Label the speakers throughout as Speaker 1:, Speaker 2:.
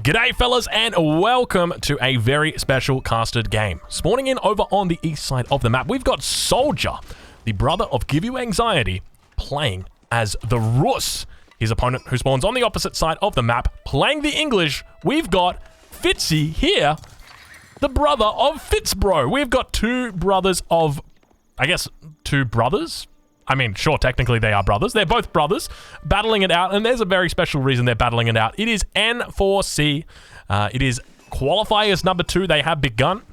Speaker 1: G'day fellas and welcome to a very special casted game. Spawning in over on the east side of the map, we've got Soldier, the brother of Give You Anxiety, playing as the Rus. His opponent who spawns on the opposite side of the map, playing the English, we've got Fitzy here, the brother of Fitzbro. We've got two brothers of, I guess, two brothers? I mean, sure, technically they are brothers. They're both brothers battling it out, and there's a very special reason they're battling it out. It is N4C. It is qualifiers number 2. They have begun.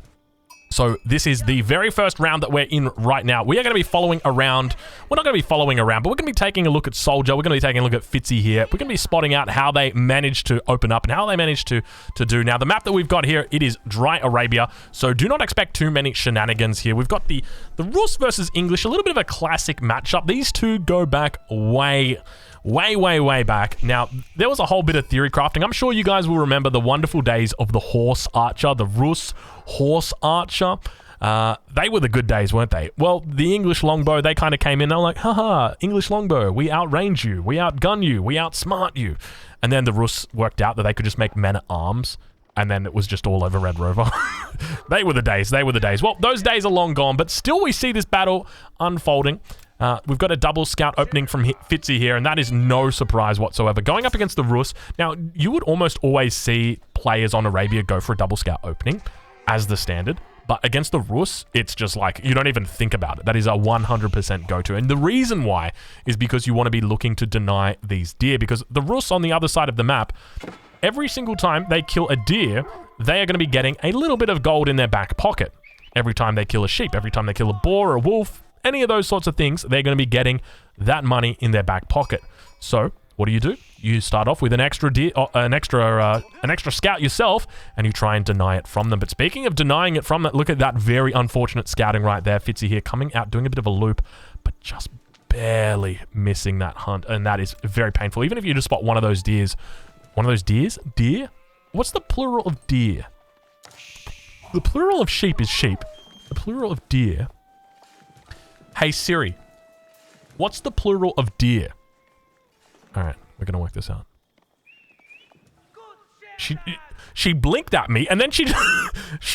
Speaker 1: So this is the very first round that we're in right now. We are going to be following around. We're not going to be following around, but we're going to be taking a look at Soldier. We're going to be taking a look at Fitzy here. We're going to be spotting out how they managed to open up and how they managed to do. Now, the map that we've got here, it is Dry Arabia, so do not expect too many shenanigans here. We've got the Rus versus English, a little bit of a classic matchup. These two go back way back. Now, there was a whole bit of theory crafting. I'm sure you guys will remember the wonderful days of the Horse Archer, the Rus Horse Archer. They were the good days, weren't they? Well, the English longbow, they kind of came in. They were like, haha, English longbow, we outrange you, we outgun you, we outsmart you. And then the Rus worked out that they could just make men-at-arms, and then it was just all over Red Rover. They were the days. They were the days. Well, those days are long gone, but still we see this battle unfolding. We've got a double scout opening from Fitzy here, and that is no surprise whatsoever. Going up against the Rus, now, you would almost always see players on Arabia go for a double scout opening as the standard, but against the Rus, it's just like, you don't even think about it. That is a 100% go-to, and the reason why is because you want to be looking to deny these deer, because the Rus on the other side of the map, every single time they kill a deer, they are going to be getting a little bit of gold in their back pocket. Every time they kill a sheep, every time they kill a boar or a wolf, any of those sorts of things, they're going to be getting that money in their back pocket. So, what do? You start off with an extra deer, an extra scout yourself, and you try and deny it from them. But speaking of denying it from them, look at that very unfortunate scouting right there. Fitzy here coming out, doing a bit of a loop, but just barely missing that hunt, and that is very painful. Even if you just spot one of those deers. One of those deers? Deer? What's the plural of deer? The plural of sheep is sheep. The plural of deer... Hey Siri, what's the plural of deer? Alright, we're gonna work this out. She blinked at me and then she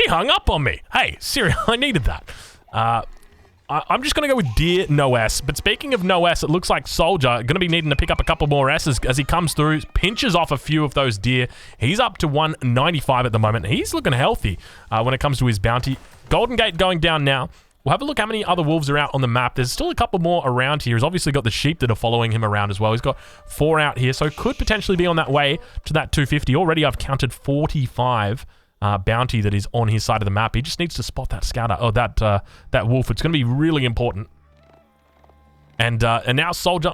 Speaker 1: hung up on me. Hey Siri, I needed that. I'm just gonna go with deer, no S. But speaking of no S, it looks like Soldier gonna be needing to pick up a couple more S's as he comes through, pinches off a few of those deer. He's up to 195 at the moment. He's looking healthy when it comes to his bounty. Golden Gate going down now. We'll have a look how many other wolves are out on the map. There's still a couple more around here. He's obviously got the sheep that are following him around as well. He's got 4 out here, so could potentially be on that way to that 250. Already I've counted 45 bounty that is on his side of the map. He just needs to spot that scouter, or that wolf. It's going to be really important. And now Soldier,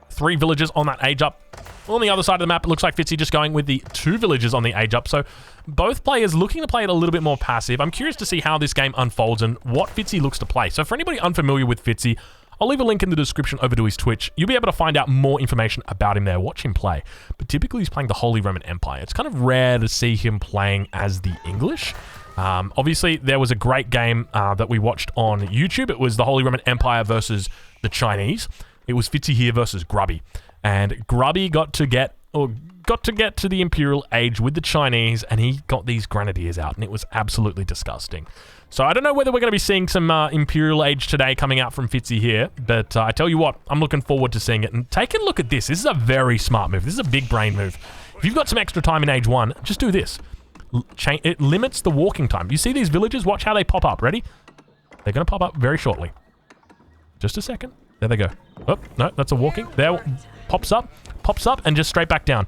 Speaker 1: 3 villagers on that age up. On the other side of the map, it looks like Fitzy just going with the 2 villagers on the age up. So both players looking to play it a little bit more passive. I'm curious to see how this game unfolds and what Fitzy looks to play. So for anybody unfamiliar with Fitzy, I'll leave a link in the description over to his Twitch. You'll be able to find out more information about him there. Watch him play. But typically he's playing the Holy Roman Empire. It's kind of rare to see him playing as the English. Obviously, there was a great game that we watched on YouTube. It was the Holy Roman Empire versus the Chinese. It was Fitzy here versus Grubby. And Grubby got to get to the Imperial Age with the Chinese, and he got these grenadiers out, and it was absolutely disgusting. So I don't know whether we're going to be seeing some Imperial Age today coming out from Fitzy here, but I tell you what, I'm looking forward to seeing it. And take a look at this. This is a very smart move. This is a big brain move. If you've got some extra time in Age 1, just do this. It limits the walking time. You see these villagers? Watch how they pop up. Ready? They're going to pop up very shortly. Just a second. There they go. Oh, no, that's a walking. There, pops up, and just straight back down.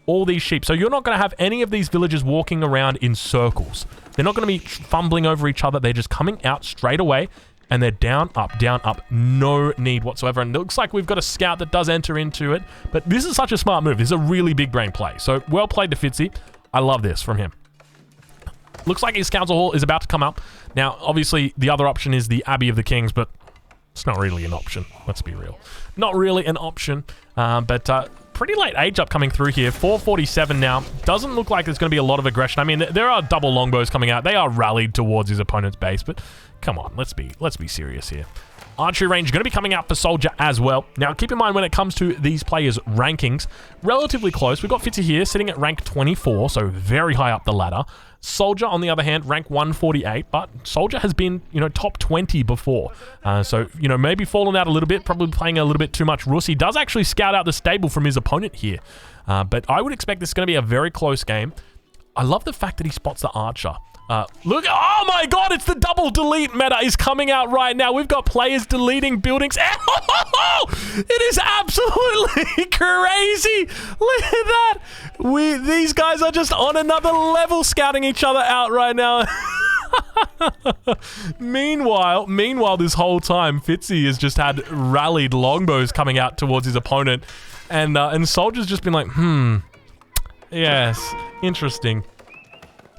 Speaker 1: All these sheep. So you're not going to have any of these villagers walking around in circles. They're not going to be fumbling over each other. They're just coming out straight away, and they're down, up. No need whatsoever. And it looks like we've got a scout that does enter into it, but this is such a smart move. This is a really big brain play. So well played to Fitzy. I love this from him. Looks like his council hall is about to come up. Now, obviously, the other option is the Abbey of the Kings, but it's not really an option. Let's be real. Not really an option, but pretty late age up coming through here. 447 now. Doesn't look like there's going to be a lot of aggression. I mean, there are double longbows coming out. They are rallied towards his opponent's base, but Come on, let's be serious here. Archery range going to be coming out for Soldier as well. Now, keep in mind when it comes to these players' rankings, relatively close. We've got Fitzy here sitting at rank 24, so very high up the ladder. Soldier, on the other hand, rank 148, but Soldier has been, top 20 before. So, maybe fallen out a little bit, probably playing a little bit too much Rus. He does actually scout out the stable from his opponent here. But I would expect this is going to be a very close game. I love the fact that he spots the Archer. Look, oh my god, it's the double delete meta is coming out right now. We've got players deleting buildings. It is absolutely crazy. Look at that. These guys are just on another level scouting each other out right now. Meanwhile, this whole time, Fitzy has just had rallied longbows coming out towards his opponent. And Soldier's just been like, yes, interesting.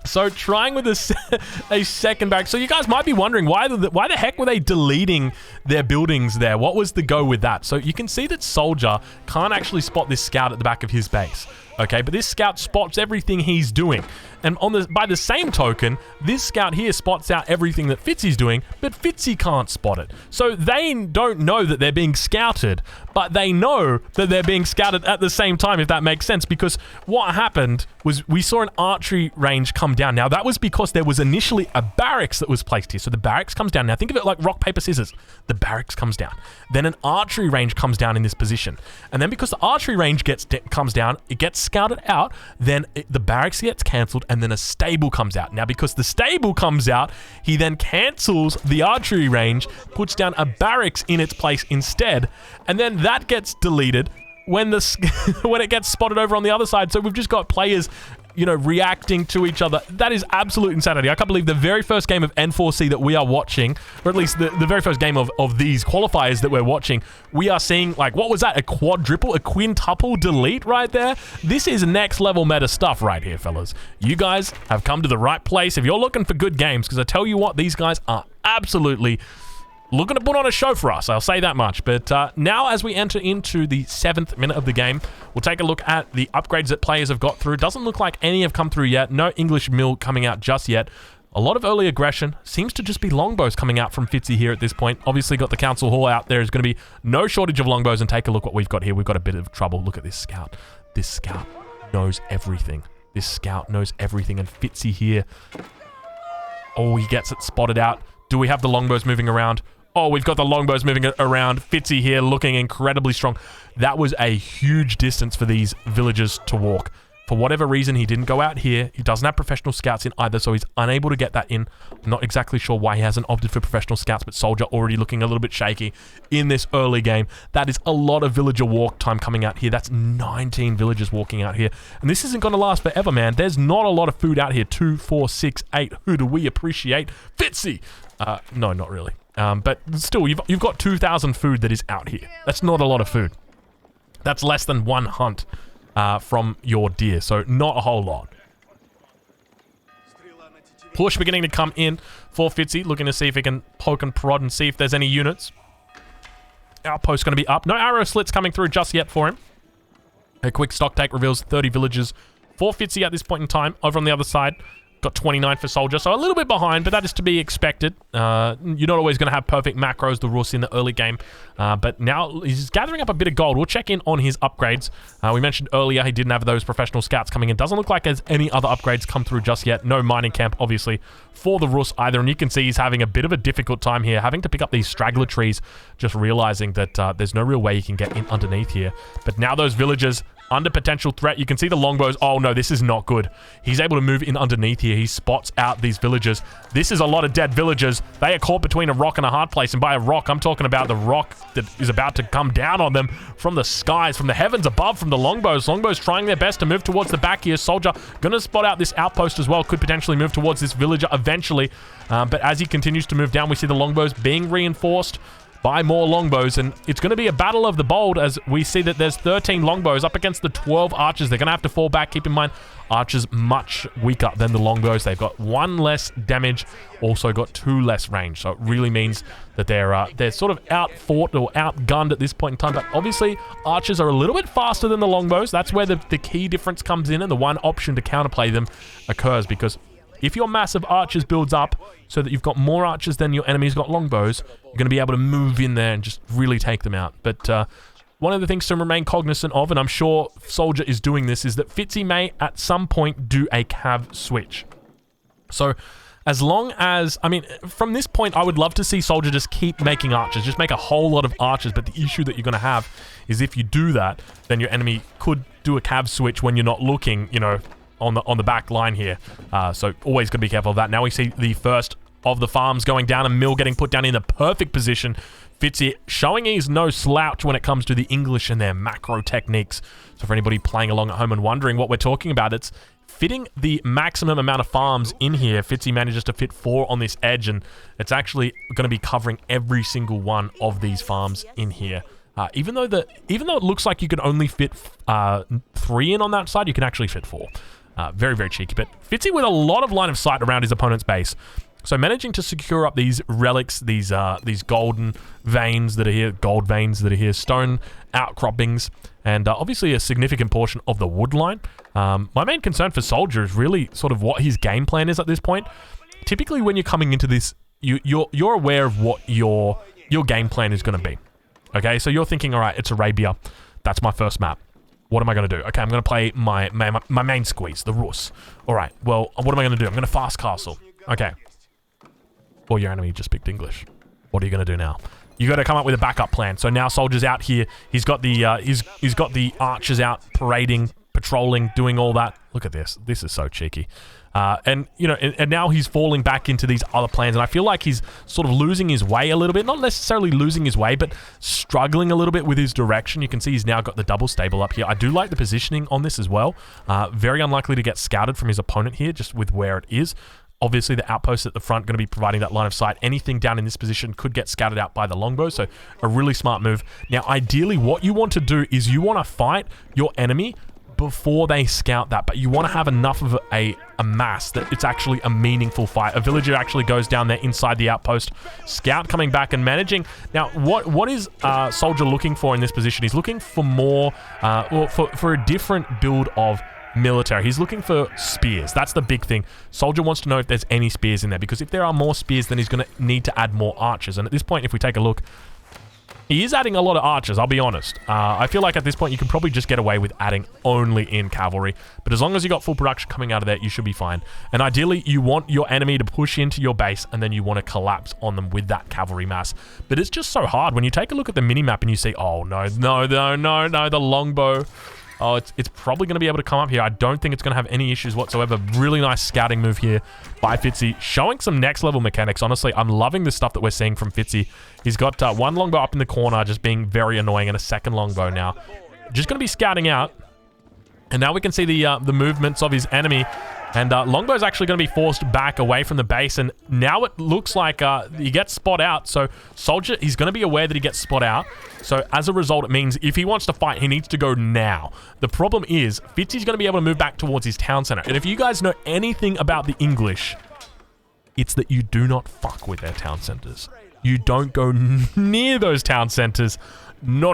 Speaker 1: So trying with a second back. So you guys might be wondering why the heck were they deleting their buildings there? What was the go with that? So you can see that Soldier can't actually spot this scout at the back of his base. Okay, but this scout spots everything he's doing. And by the same token, this scout here spots out everything that Fitzy's doing, but Fitzy can't spot it. So they don't know that they're being scouted, but they know that they're being scouted at the same time, if that makes sense, because what happened was we saw an archery range come down. Now, that was because there was initially a barracks that was placed here. So the barracks comes down. Now, think of it like rock, paper, scissors. The barracks comes down. Then an archery range comes down in this position. And then because the archery range comes down, it gets scouted out, then the barracks gets cancelled, and then a stable comes out. Now, because the stable comes out, he then cancels the archery range, puts down a barracks in its place instead, and then that gets deleted when when it gets spotted over on the other side. So we've just got players, reacting to each other. That is absolute insanity. I can't believe the very first game of N4C that we are watching, or at least the very first game of these qualifiers that we're watching, we are seeing, like, what was that? A quintuple delete right there? This is next level meta stuff right here, fellas. You guys have come to the right place if you're looking for good games, because I tell you what, these guys are absolutely looking to put on a show for us, I'll say that much. But now as we enter into the 7th minute of the game, we'll take a look at the upgrades that players have got through. Doesn't look like any have come through yet. No English mill coming out just yet. A lot of early aggression. Seems to just be longbows coming out from Fitzy here at this point. Obviously got the council hall out. There is going to be no shortage of longbows, and take a look what we've got here. We've got a bit of trouble. Look at this scout. This scout knows everything. This scout knows everything, and Fitzy here. Oh, he gets it spotted out. Do we have the longbows moving around? Oh, we've got the longbows moving around. Fitzy here looking incredibly strong. That was a huge distance for these villagers to walk. For whatever reason, he didn't go out here. He doesn't have professional scouts in either, so he's unable to get that in. I'm not exactly sure why he hasn't opted for professional scouts, but Soldier already looking a little bit shaky in this early game. That is a lot of villager walk time coming out here. That's 19 villagers walking out here. And this isn't going to last forever, man. There's not a lot of food out here. 2, 4, 6, 8. Who do we appreciate? Fitzy! No, not really. But still, you've got 2,000 food that is out here. That's not a lot of food. That's less than one hunt from your deer, so not a whole lot. Push beginning to come in for Fitzy, looking to see if he can poke and prod and see if there's any units. Outpost's going to be up. No arrow slits coming through just yet for him. A quick stock take reveals 30 villagers for Fitzy at this point in time. Over on the other side, got 29 for Soldier, so a little bit behind, but that is to be expected. You're not always going to have perfect macros, the Rus in the early game, but now he's gathering up a bit of gold. We'll check in on his upgrades. We mentioned earlier he didn't have those professional scouts coming in. Doesn't look like there's any other upgrades come through just yet. No mining camp, obviously, for the Rus either, and you can see he's having a bit of a difficult time here, having to pick up these straggler trees, just realizing that there's no real way he can get in underneath here. But now those villagers under potential threat. You can see the longbows. Oh no, this is not good. He's able to move in underneath here. He spots out these villagers. This is a lot of dead villagers. They are caught between a rock and a hard place. And by a rock, I'm talking about the rock that is about to come down on them from the skies, from the heavens above, from the longbows. Longbows trying their best to move towards the back here. Soldier gonna spot out this outpost as well. Could potentially move towards this villager eventually. But as he continues to move down, we see the longbows being reinforced by more longbows, and it's going to be a battle of the bold as we see that there's 13 longbows up against the 12 archers. They're going to have to fall back. Keep in mind, archers much weaker than the longbows. They've got 1 less damage, also got 2 less range, so it really means that they're sort of outfought or outgunned at this point in time. But obviously, archers are a little bit faster than the longbows. That's where the key difference comes in, and the one option to counterplay them occurs, because If your mass of archers builds up so that you've got more archers than your enemy's got longbows, you're going to be able to move in there and just really take them out. But one of the things to remain cognizant of, and I'm sure Soldier is doing this, is that Fitzy may at some point do a cav switch. So as long as, I mean, from this point, I would love to see Soldier just keep making archers, just make a whole lot of archers. But the issue that you're going to have is if you do that, then your enemy could do a cav switch when you're not looking, you know, on the back line here. So always got to be careful of that. Now we see the first of the farms going down and Mill getting put down in the perfect position. Fitzy showing he's no slouch when it comes to the English and their macro techniques. So for anybody playing along at home and wondering what we're talking about, it's fitting the maximum amount of farms in here. Fitzy manages to fit 4 on this edge, and it's actually going to be covering every single one of these farms in here. Even though it looks like you can only fit 3 in on that side, you can actually fit 4. Very, very cheeky, but Fitzy with a lot of line of sight around his opponent's base. So managing to secure up these relics, these golden veins that are here, gold veins that are here, stone outcroppings, and obviously a significant portion of the wood line. My main concern for Soldier is really sort of what his game plan is at this point. Typically when you're coming into this, you're aware of what your game plan is going to be. Okay, so you're thinking, all right, it's Arabia. That's my first map. What am I going to do? Okay, I'm going to play my main squeeze, the Rus. All right, well, what am I going to do? I'm going to fast castle. Okay. Well, your enemy just picked English. What are you going to do now? You got to come up with a backup plan. So now Soldier's out here. He's got the he's got the archers out parading, patrolling, doing all that. Look at this. This is so cheeky. And you know, and now he's falling back into these other plans, and I feel like he's sort of losing his way a little bit. Not necessarily losing his way, but struggling a little bit with his direction. You can see he's now got the double stable up here. I do like the positioning on this as well. Very unlikely to get scouted from his opponent here, just with where it is. Obviously, the outposts at the front going to be providing that line of sight. Anything down in this position could get scouted out by the longbow, so a really smart move. Now, ideally, what you want to do is you want to fight your enemy before they scout that, but you want to have enough of a mass that it's actually a meaningful fight. A villager actually goes down there inside the outpost. Scout coming back and managing. Now, what is Soldier looking for in this position? He's looking for more, well, for a different build of military. He's looking for spears. That's the big thing. Soldier wants to know if there's any spears in there, because if there are more spears, then he's going to need to add more archers. And at this point, if we take a look, he is adding a lot of archers, I'll be honest. I feel like at this point, you can probably just get away with adding only in cavalry. But as long as you got full production coming out of there, you should be fine. And ideally, you want your enemy to push into your base, and then you want to collapse on them with that cavalry mass. But it's just so hard. When you take a look at the minimap and you see, oh, no, the longbow. Oh, it's probably going to be able to come up here. I don't think it's going to have any issues whatsoever. Really nice scouting move here by Fitzy. Showing some next level mechanics. Honestly, I'm loving the stuff that we're seeing from Fitzy. He's got one longbow up in the corner, just being very annoying, and a second longbow now. Just going to be scouting out. And now we can see the movements of his enemy. And Longbow's actually going to be forced back away from the base. And now it looks like he gets spot out. So Soldier, he's going to be aware that he gets spot out. So as a result, it means if he wants to fight, he needs to go now. The problem is, Fitzy's going to be able to move back towards his town center. And if you guys know anything about the English, it's that you do not fuck with their town centers. You don't go near those town centers. No.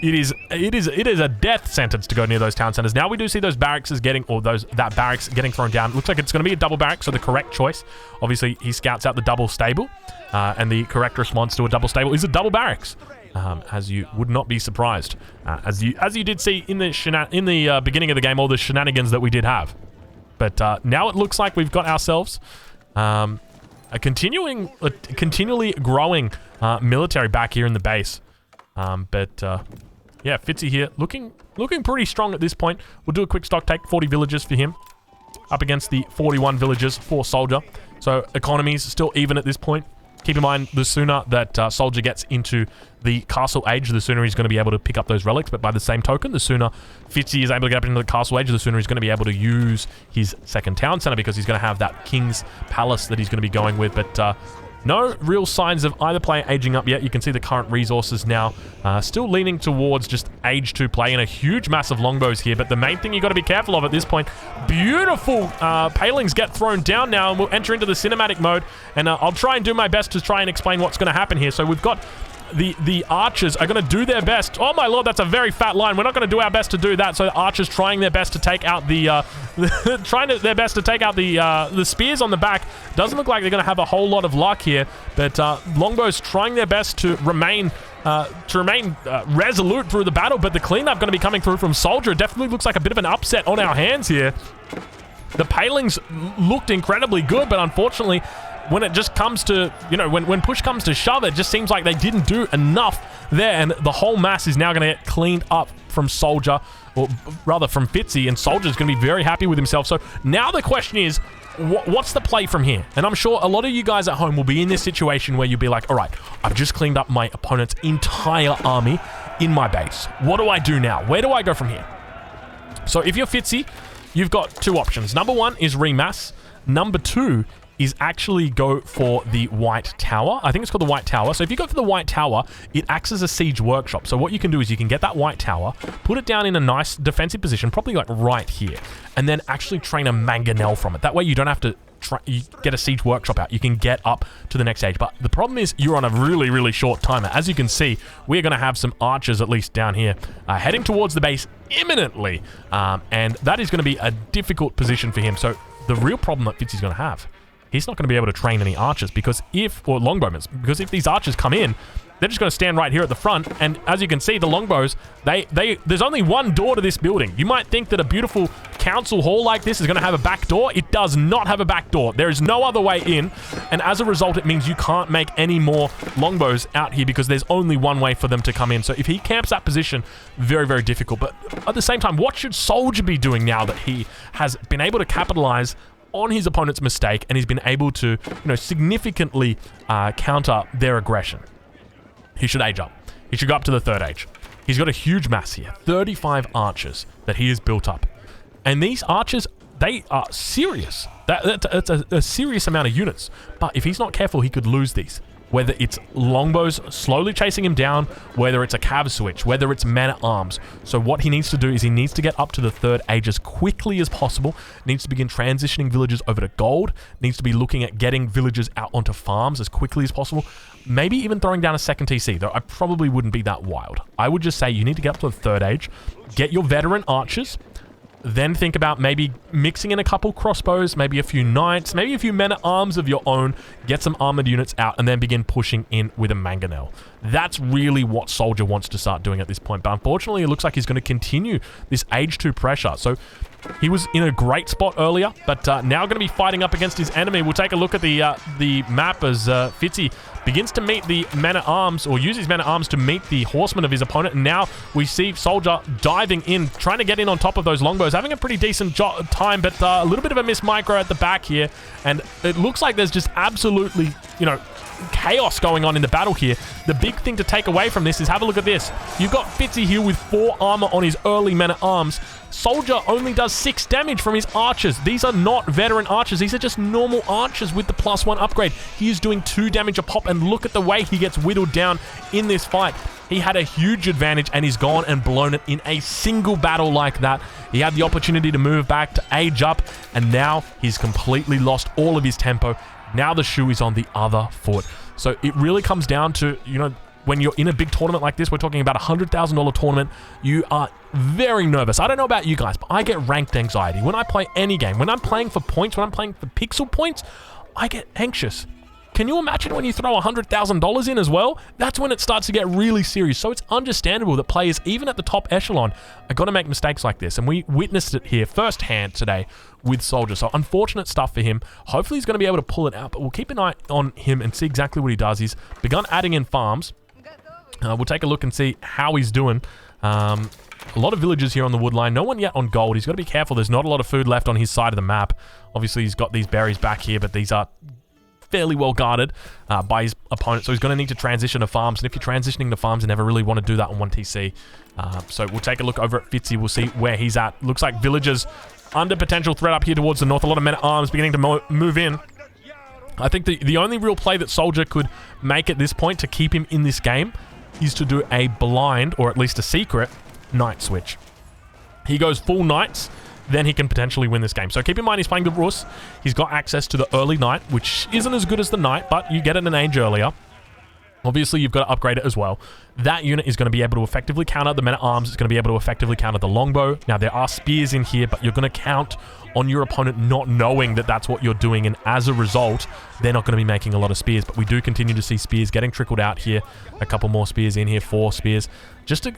Speaker 1: It is a death sentence to go near those town centers. Now we do see those barracks getting, or that barracks getting thrown down. Looks like it's going to be a double barrack, so the correct choice. Obviously, he scouts out the double stable, and the correct response to a double stable is a double barracks. As you would not be surprised, as you did see in the beginning of the game, all the shenanigans that we did have. But now it looks like we've got ourselves a continually growing military back here in the base. Yeah, Fitzy here, looking pretty strong at this point. We'll do a quick stock take, 40 villagers for him, up against the 41 villagers for Soldier. So economy's still even at this point. Keep in mind, the sooner that Soldier gets into the castle age, the sooner he's going to be able to pick up those relics. But by the same token, the sooner Fitzy is able to get up into the castle age, the sooner he's going to be able to use his second town center, because he's going to have that king's palace that he's going to be going with. But no real signs of either player aging up yet. You can see the current resources now still leaning towards just age 2 play, and a huge mass of longbows here. But the main thing you got to be careful of at this point, beautiful palings get thrown down now, and we'll enter into the cinematic mode. And I'll try and do my best to try and explain what's going to happen here. So we've got the archers are going to do their best. Oh my lord, that's a very fat line. We're not going to do our best to do that. So the archers trying their best to take out the the spears on the back. Doesn't look like they're going to have a whole lot of luck here, but Longbows trying their best to remain resolute through the battle, but the cleanup going to be coming through from Soldier. It definitely looks like a bit of an upset on our hands here. The palings looked incredibly good, but unfortunately, when it just comes to, you know, when push comes to shove, it just seems like they didn't do enough there, and the whole mass is now going to get cleaned up from Soldier, or rather from Fitzy, and Soldier's going to be very happy with himself. So now the question is, what's the play from here? And I'm sure a lot of you guys at home will be in this situation where you'll be like, all right, I've just cleaned up my opponent's entire army in my base. What do I do now? Where do I go from here? So if you're Fitzy, you've got two options. Number one is remass. Number two is actually go for the White Tower. I think it's called the White Tower. So if you go for the White Tower, it acts as a siege workshop. So what you can do is you can get that White Tower, put it down in a nice defensive position, probably like right here, and then actually train a mangonel from it. That way you don't have to you get a siege workshop out. You can get up to the next stage. But the problem is you're on a really, really short timer. As you can see, we're going to have some archers, at least down here, heading towards the base imminently. And that is going to be a difficult position for him. So the real problem that Fitzy's going to have, he's not going to be able to train any archers because or longbowmen, because if these archers come in, they're just going to stand right here at the front. And as you can see, the longbows, there's only one door to this building. You might think that a beautiful council hall like this is going to have a back door. It does not have a back door. There is no other way in. And as a result, it means you can't make any more longbows out here because there's only one way for them to come in. So if he camps that position, very, very difficult. But at the same time, what should Soldier be doing now that he has been able to capitalize on his opponent's mistake and he's been able to, you know, significantly counter their aggression? He should age up. He should go up to the third age. He's got a huge mass here. 35 archers that he has built up. And these archers, they are serious. That's a serious amount of units. But if he's not careful, he could lose these. Whether it's longbows slowly chasing him down, whether it's a cav switch, whether it's men-at-arms. So what he needs to do is he needs to get up to the third age as quickly as possible, needs to begin transitioning villagers over to gold, needs to be looking at getting villagers out onto farms as quickly as possible, maybe even throwing down a second TC, though I probably wouldn't be that wild. I would just say you need to get up to the third age, get your veteran archers, then think about maybe mixing in a couple crossbows, maybe a few knights, maybe a few men-at-arms of your own, get some armored units out, and then begin pushing in with a mangonel. That's really what Soldier wants to start doing at this point. But unfortunately, it looks like he's going to continue this age 2 pressure. So he was in a great spot earlier, but now going to be fighting up against his enemy. We'll take a look at the map as Fitzy begins to meet the men-at-arms, or use his men-at-arms to meet the horsemen of his opponent. And now we see Soldier diving in, trying to get in on top of those longbows, having a pretty decent time, but a little bit of a miss micro at the back here. And it looks like there's just absolutely, you know, chaos going on in the battle here. The big thing to take away from this is have a look at this. You've got Fitzy here with 4 armor on his early men-at-arms. Soldier only does 6 damage from his archers. These are not veteran archers. These are just normal archers with the +1 upgrade. He is doing 2 damage a pop, and look at the way he gets whittled down in this fight. He had a huge advantage, and he's gone and blown it in a single battle like that. He had the opportunity to move back, to age up, and now he's completely lost all of his tempo. Now the shoe is on the other foot. So it really comes down to, you know, when you're in a big tournament like this, we're talking about a $100,000 tournament, you are very nervous. I don't know about you guys, but I get ranked anxiety. When I play any game, when I'm playing for points, when I'm playing for pixel points, I get anxious. Can you imagine when you throw $100,000 in as well? That's when it starts to get really serious. So it's understandable that players, even at the top echelon, are going to make mistakes like this. And we witnessed it here firsthand today with Soldier. So unfortunate stuff for him. Hopefully he's going to be able to pull it out, but we'll keep an eye on him and see exactly what he does. He's begun adding in farms. We'll take a look and see how he's doing. A lot of villagers here on the wood line. No one yet on gold. He's got to be careful. There's not a lot of food left on his side of the map. Obviously, he's got these berries back here, but these are fairly well guarded by his opponent. So he's going to need to transition to farms. And if you're transitioning to farms, you never really want to do that on 1TC. So we'll take a look over at Fitzy. We'll see where he's at. Looks like villagers under potential threat up here towards the north. A lot of men-at-arms beginning to move in. I think the only real play that Soldier could make at this point to keep him in this game is to do a blind, or at least a secret, knight switch. He goes full knights, then he can potentially win this game. So keep in mind he's playing the Rus. He's got access to the early knight, which isn't as good as the knight, but you get it an age earlier. Obviously, you've got to upgrade it as well. That unit is going to be able to effectively counter the men-at-arms. It's going to be able to effectively counter the longbow. Now, there are spears in here, but you're going to count on your opponent not knowing that that's what you're doing, and as a result, they're not going to be making a lot of spears. But we do continue to see spears getting trickled out here. A couple more spears in here, 4 spears. Just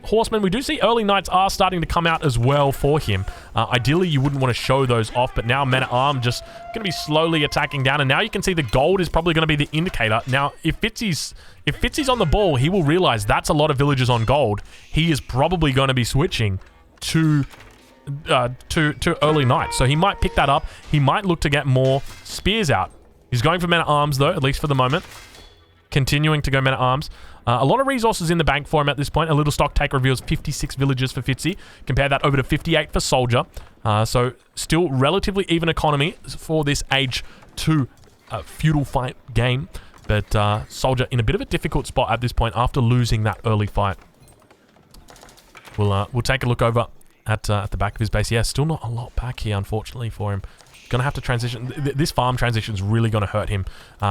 Speaker 1: horsemen. We do see early knights are starting to come out as well for him. Ideally, you wouldn't want to show those off, but now men-at-arms just going to be slowly attacking down, and now you can see the gold is probably going to be the indicator. Now, if Fitzy's on the ball, he will realize that's a lot of villagers on gold. He is probably going to be switching to early knights, so he might pick that up. He might look to get more spears out. He's going for men-at-arms, though, at least for the moment. Continuing to go men-at-arms. A lot of resources in the bank for him at this point. A little stock take reveals 56 villagers for Fitzy. Compare that over to 58 for Soldier. So still relatively even economy for this Age 2 feudal fight game. But Soldier in a bit of a difficult spot at this point after losing that early fight. We'll take a look over at the back of his base. Yeah, still not a lot back here, unfortunately, for him. Going to have to transition. This farm transition is really going to hurt him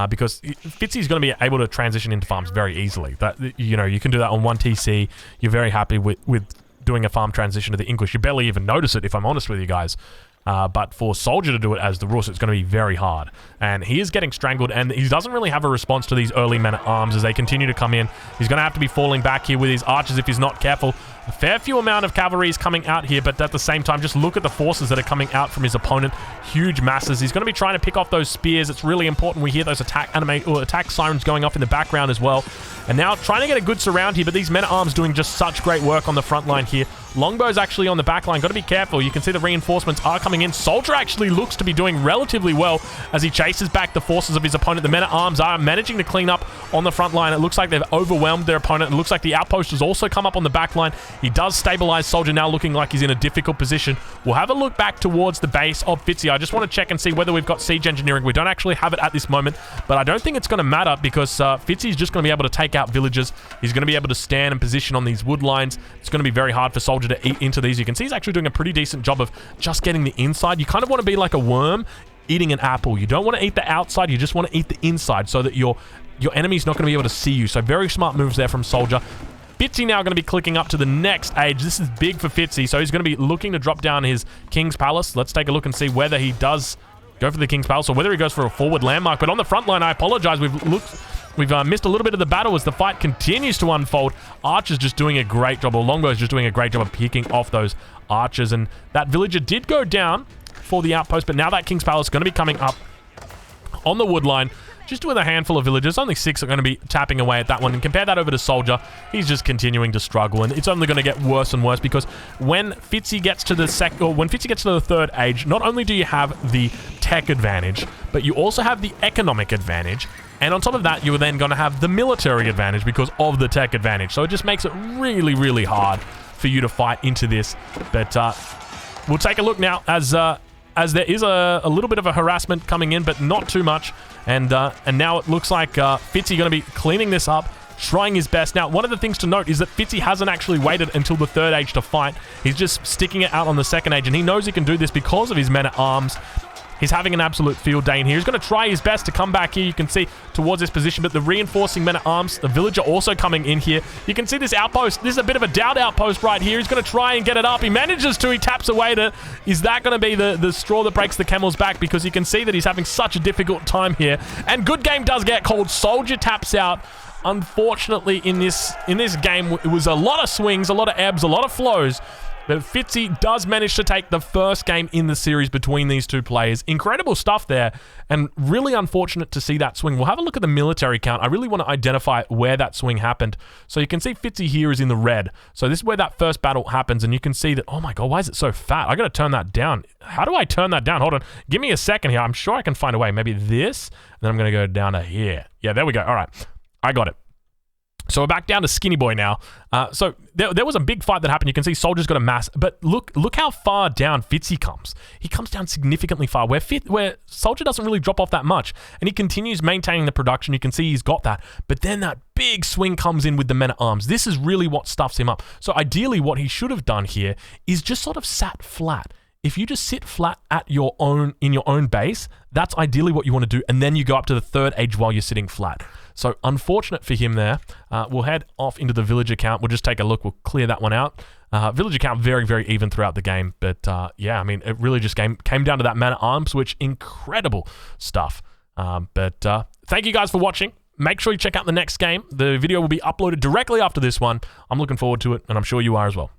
Speaker 1: because Fitzy's going to be able to transition into farms very easily. That, you know, you can do that on 1 TC. You're very happy with doing a farm transition to the English. You barely even notice it, if I'm honest with you guys. But for Soldier to do it as the Rus, it's going to be very hard. And he is getting strangled, and he doesn't really have a response to these early men-at-arms as they continue to come in. He's going to have to be falling back here with his archers if he's not careful. A fair few amount of cavalry is coming out here, but at the same time, just look at the forces that are coming out from his opponent. Huge masses. He's going to be trying to pick off those spears. It's really important. We hear those attack sirens going off in the background as well. And now trying to get a good surround here, but these men-at-arms doing just such great work on the front line here. Longbow's actually on the back line. Got to be careful. You can see the reinforcements are coming in. Soldier actually looks to be doing relatively well as he chases back the forces of his opponent. The men-at-arms are managing to clean up on the front line. It looks like they've overwhelmed their opponent. It looks like the outpost has also come up on the back line. He does stabilize Soldier, now looking like he's in a difficult position. We'll have a look back towards the base of Fitzy. I just want to check and see whether we've got siege engineering. We don't actually have it at this moment, but I don't think it's going to matter because Fitzy's just going to be able to take out villagers. He's going to be able to stand and position on these wood lines. It's going to be very hard for Soldier to eat into these. You can see he's actually doing a pretty decent job of just getting the inside. You kind of want to be like a worm eating an apple. You don't want to eat the outside. You just want to eat the inside so that your enemy's not going to be able to see you. So very smart moves there from Soldier. Fitzy now going to be clicking up to the next age. This is big for Fitzy, so he's going to be looking to drop down his King's Palace. Let's take a look and see whether he does go for the King's Palace or whether he goes for a forward landmark. But on the front line, I apologize. We've missed a little bit of the battle as the fight continues to unfold. Archer's just doing a great job, or Longbow's just doing a great job of picking off those archers. And that villager did go down for the outpost, but now that King's Palace is going to be coming up on the wood line. Just with a handful of villagers, only 6 are going to be tapping away at that one. And compare that over to Soldier, he's just continuing to struggle, and it's only going to get worse and worse because when Fitzy gets to the third age, not only do you have the tech advantage, but you also have the economic advantage. And on top of that, you're then going to have the military advantage because of the tech advantage. So it just makes it really, really hard for you to fight into this. But we'll take a look now as there is a little bit of a harassment coming in, but not too much. And now it looks like Fitzy going to be cleaning this up, trying his best. Now, one of the things to note is that Fitzy hasn't actually waited until the third age to fight. He's just sticking it out on the second age, and he knows he can do this because of his men-at-arms. He's having an absolute field day in here. He's going to try his best to come back here. You can see towards this position, but the reinforcing men-at-arms, the villager also coming in here. You can see this outpost. This is a bit of a doubt outpost right here. He's going to try and get it up. He manages to. He taps away to. Is that going to be the straw that breaks the camel's back? Because you can see that he's having such a difficult time here. And good game does get called. Soldier taps out. Unfortunately, in this game, it was a lot of swings, a lot of ebbs, a lot of flows. But Fitzy does manage to take the first game in the series between these two players. Incredible stuff there, and really unfortunate to see that swing. We'll have a look at the military count. I really want to identify where that swing happened. So you can see Fitzy here is in the red. So this is where that first battle happens, and you can see that, oh my god, why is it so fat? I got to turn that down. How do I turn that down? Hold on. Give me a second here. I'm sure I can find a way. Maybe this, and then I'm going to go down to here. Yeah, there we go. All right. I got it. So we're back down to Skinny Boy now. So there was a big fight that happened. You can see Soldier's got a mass, but look how far down Fitzy comes. He comes down significantly far, where Soldier doesn't really drop off that much, and he continues maintaining the production. You can see he's got that, but then that big swing comes in with the men-at-arms. This is really what stuffs him up. So ideally, what he should have done here is just sort of sat flat. if you just sit flat at your own in your own base, that's ideally what you want to do, and then you go up to the 3rd age while you're sitting flat. So unfortunate for him there. We'll head off into the village account. We'll just take a look. We'll clear that one out. Village account very, very even throughout the game. But yeah, I mean, it really just came down to that man-at-arms switch. Incredible stuff. But thank you guys for watching. Make sure you check out the next game. The video will be uploaded directly after this one. I'm looking forward to it, and I'm sure you are as well.